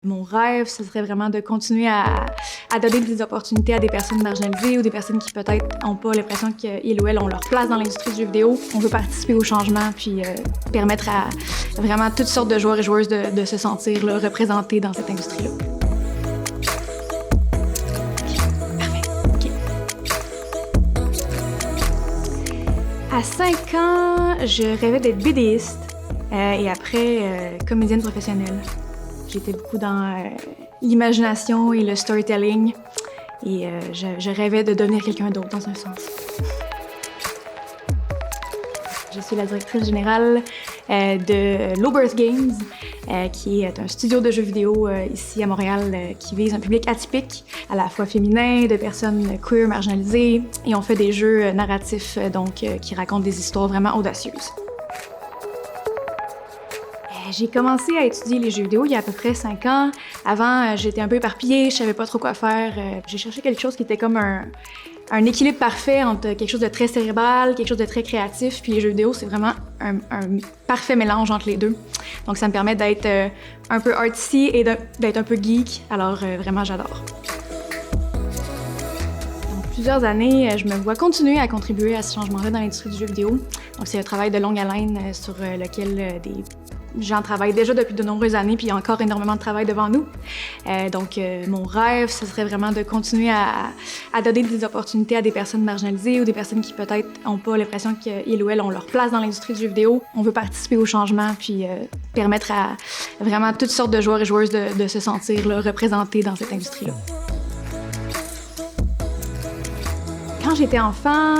Mon rêve, ce serait vraiment de continuer à donner des opportunités à des personnes marginalisées ou des personnes qui peut-être n'ont pas l'impression qu'ils ou elles ont leur place dans l'industrie du jeu vidéo. On veut participer au changement puis permettre à vraiment toutes sortes de joueurs et joueuses de se sentir là, représentés dans cette industrie-là. À 5 ans, je rêvais d'être BDiste et après comédienne professionnelle. J'étais beaucoup dans l'imagination et le storytelling et je rêvais de devenir quelqu'un d'autre dans un sens. Je suis la directrice générale de Low Birth Games, qui est un studio de jeux vidéo ici à Montréal qui vise un public atypique, à la fois féminin, de personnes queer, marginalisées, et on fait des jeux narratifs donc qui racontent des histoires vraiment audacieuses. J'ai commencé à étudier les jeux vidéo il y a à peu près 5 ans. Avant, j'étais un peu éparpillée, je savais pas trop quoi faire. J'ai cherché quelque chose qui était comme un équilibre parfait entre quelque chose de très cérébral, quelque chose de très créatif, puis les jeux vidéo, c'est vraiment un parfait mélange entre les deux. Donc ça me permet d'être un peu artsy et d'être un peu geek, alors vraiment j'adore. Dans plusieurs années, je me vois continuer à contribuer à ce changement-là dans l'industrie du jeu vidéo. Donc c'est un travail de longue haleine sur lequel des gens travaillent déjà depuis de nombreuses années, puis il y a encore énormément de travail devant nous. Mon rêve, ce serait vraiment de continuer à donner des opportunités à des personnes marginalisées ou des personnes qui peut-être n'ont pas l'impression qu'ils ou elles ont leur place dans l'industrie du jeu vidéo. On veut participer au changement, puis permettre à vraiment toutes sortes de joueurs et joueuses de se sentir là, représentés dans cette industrie-là. Quand j'étais enfant,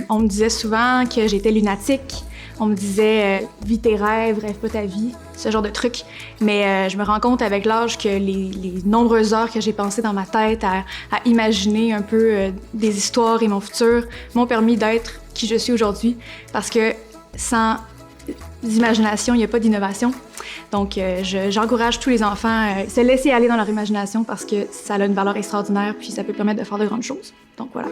on me disait souvent que j'étais lunatique. On me disait « vis tes rêves, rêve pas ta vie », ce genre de trucs. Mais je me rends compte avec l'âge que les nombreuses heures que j'ai passées dans ma tête à imaginer un peu des histoires et mon futur m'ont permis d'être qui je suis aujourd'hui. Parce que sans imagination, il n'y a pas d'innovation. Donc j'encourage tous les enfants à se laisser aller dans leur imagination parce que ça a une valeur extraordinaire puis ça peut permettre de faire de grandes choses. Donc voilà.